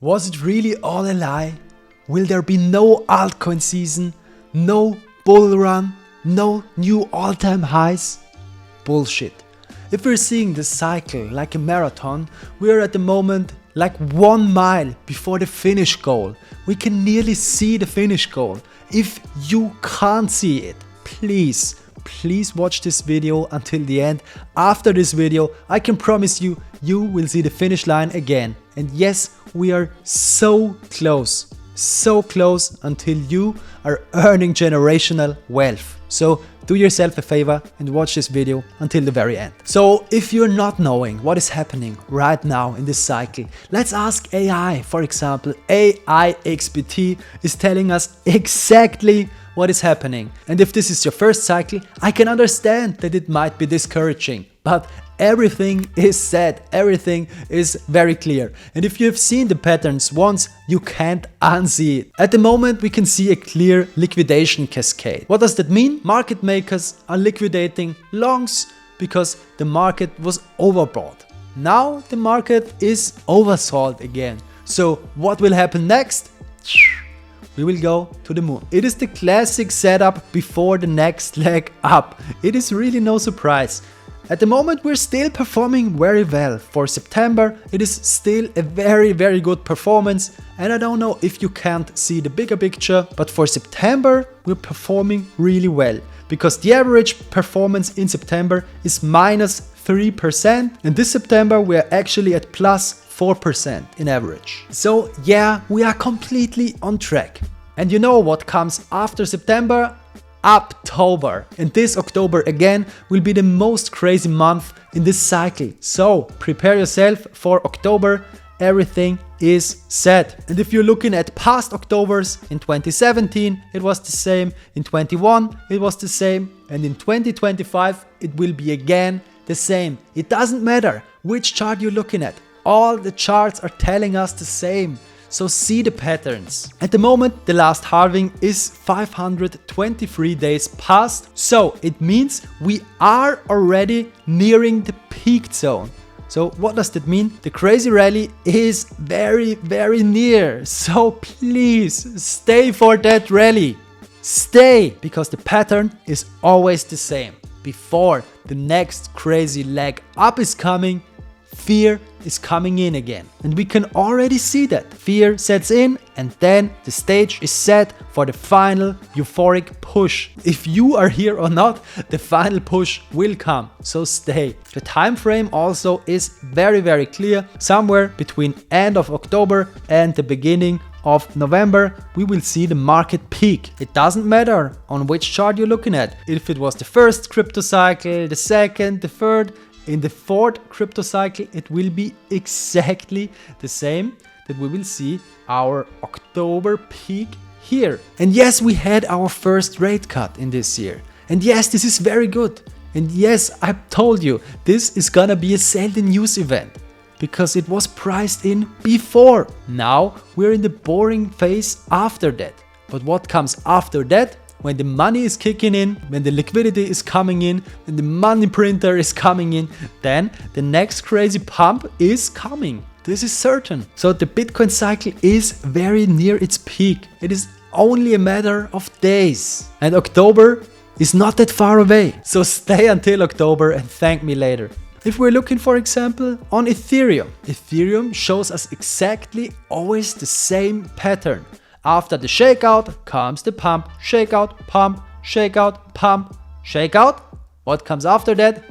Was it really all a lie? Will there be no altcoin season, no bull run, no new all-time highs? Bullshit. If we're seeing the cycle like a marathon, we're at the moment like 1 mile before the finish goal. We can nearly see the finish goal. If you can't see it, please watch this video until the end. After this video, I can promise you, you will see the finish line again. And yes, we are so close until you are earning generational wealth. So do yourself a favor and watch this video until the very end. So if you're not knowing what is happening right now in this cycle, let's ask AI. For example, AI XBT is telling us exactly what is happening. And if this is your first cycle, I can understand that it might be discouraging, but everything is set, everything is very clear. And if you have seen the patterns once, you can't unsee it. At the moment, we can see a clear liquidation cascade. What does that mean? Market makers are liquidating longs because the market was overbought. Now the market is oversold again. So what will happen next? We will go to the moon. It is the classic setup before the next leg up. It is really no surprise. At the moment, we're still performing very well. For September, it is still a very good performance. And I don't know if you can't see the bigger picture, but for September, we're performing really well. Because the average performance in September is -3%. And this September, we're actually at +4% in average. So yeah, we are completely on track. And you know what comes after September? October. And this October again will be the most crazy month in this cycle. So prepare yourself for October. Everything is set. And if you're looking at past Octobers, in 2017 it was the same, in 21 it was the same, and in 2025 it will be again the same. It doesn't matter which chart you're looking at. All the charts are telling us the same. So see the patterns. At the moment, the last halving is 523 days past. So it means we are already nearing the peak zone. So what does that mean? The crazy rally is very near. So please stay for that rally. Stay, because the pattern is always the same. Before the next crazy leg up is coming, fear is coming in again. And we can already see that. Fear sets in, and then the stage is set for the final euphoric push. If you are here or not, the final push will come. So stay. The time frame also is very clear. Somewhere between end of October and the beginning of November, we will see the market peak. It doesn't matter on which chart you're looking at. If it was the first crypto cycle, the second, the third, in the fourth crypto cycle, it will be exactly the same, that we will see our October peak here. And yes, we had our first rate cut in this year. And yes, this is very good. And yes, I told you, this is gonna be a sell the news event because it was priced in before. Now we're in the boring phase after that. But what comes after that? When the money is kicking in, when the liquidity is coming in, when the money printer is coming in, then the next crazy pump is coming. This is certain. So the Bitcoin cycle is very near its peak. It is only a matter of days. And October is not that far away. So stay until October and thank me later. If we're looking, for example, on Ethereum, Ethereum shows us exactly always the same pattern. After the shakeout comes the pump, shakeout, pump, shakeout, pump, shakeout. What comes after that?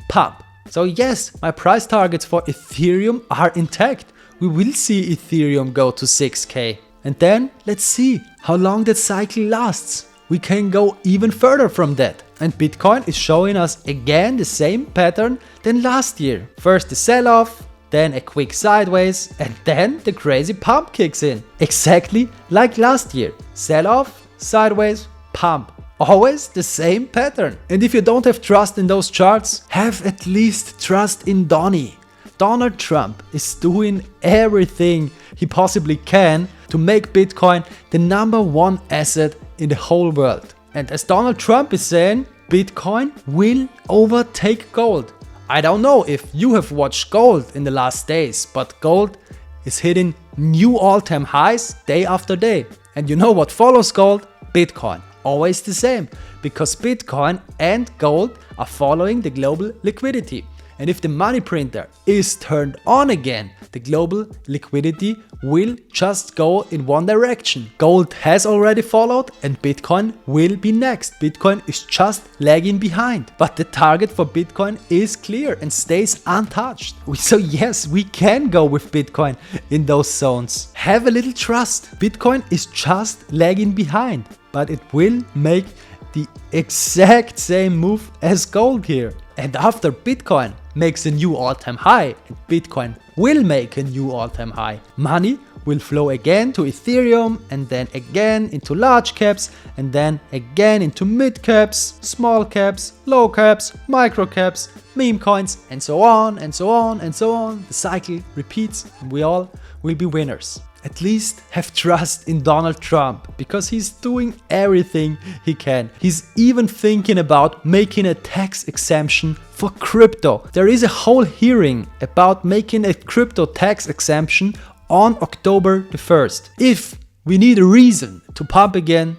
Pump. So yes, my price targets for Ethereum are intact. We will see Ethereum go to 6K. And then let's see how long that cycle lasts. We can go even further from that. And Bitcoin is showing us again the same pattern than last year. First the sell-off, then a quick sideways, and then the crazy pump kicks in. Exactly like last year. Sell off, sideways, pump. Always the same pattern. And if you don't have trust in those charts, have at least trust in Donnie. Donald Trump is doing everything he possibly can to make Bitcoin the #1 asset in the whole world. And as Donald Trump is saying, Bitcoin will overtake gold. I don't know if you have watched gold in the last days, but gold is hitting new all-time highs day after day. And you know what follows gold? Bitcoin. Always the same, because Bitcoin and gold are following the global liquidity. And if the money printer is turned on again, the global liquidity will just go in one direction. Gold has already followed and Bitcoin will be next. Bitcoin is just lagging behind. But the target for Bitcoin is clear and stays untouched. So yes, we can go with Bitcoin in those zones. Have a little trust. Bitcoin is just lagging behind, but it will make the exact same move as gold here. And after Bitcoin makes a new all-time high, and Bitcoin will make a new all-time high, money will flow again to Ethereum, and then again into large caps, and then again into mid caps, small caps, low caps, micro caps, meme coins, and so on and so on and so on. The cycle repeats and we all will be winners. At least have trust in Donald Trump, because he's doing everything he can. He's even thinking about making a tax exemption for crypto. There is a whole hearing about making a crypto tax exemption on October the 1st. If we need a reason to pump again,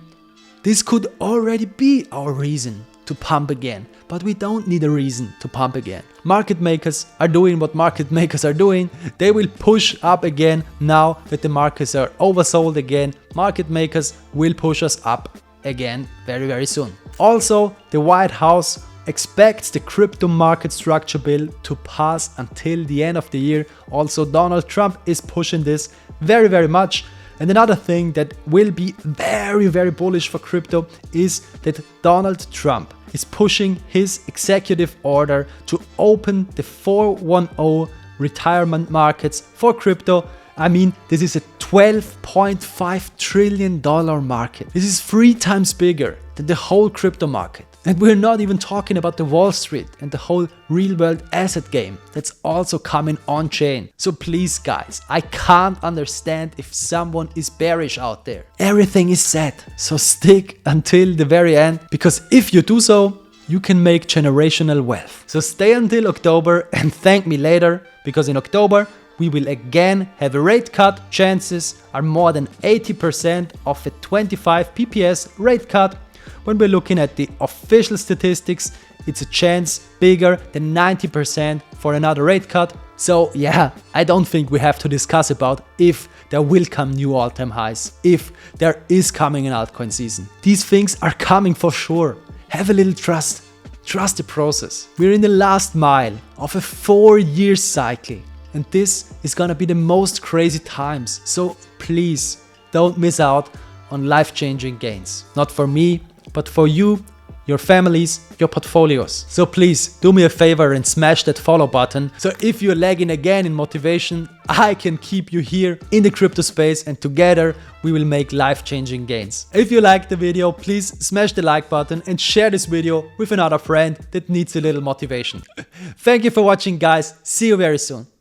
this could already be our reason to pump again. But we don't need a reason to pump again. Market makers are doing what market makers are doing. They will push up again now that the markets are oversold again. Market makers will push us up again very, very soon. Also, the White House expects the crypto market structure bill to pass until the end of the year. Also, Donald Trump is pushing this very, very much. And another thing that will be very, very bullish for crypto is that Donald Trump is pushing his executive order to open the 410 retirement markets for crypto. I mean, this is a $12.5 trillion market. This is 3 times bigger than the whole crypto market. And we're not even talking about the Wall Street and the whole real world asset game that's also coming on chain. So please guys, I can't understand if someone is bearish out there. Everything is set, so stick until the very end, because if you do so, you can make generational wealth. So stay until October and thank me later, because in October we will again have a rate cut. Chances are more than 80% of a 25 PPS rate cut. When we're looking at the official statistics, it's a chance bigger than 90% for another rate cut. So yeah, I don't think we have to discuss about if there will come new all-time highs, if there is coming an altcoin season. These things are coming for sure. Have a little trust. Trust the process. We're in the last mile of a 4-year cycle, and this is gonna be the most crazy times. So please don't miss out on life-changing gains. Not for me, but for you, your families, your portfolios. So please do me a favor and smash that follow button. So if you're lagging again in motivation, I can keep you here in the crypto space, and together we will make life-changing gains. If you liked the video, please smash the like button and share this video with another friend that needs a little motivation. Thank you for watching guys. See you very soon.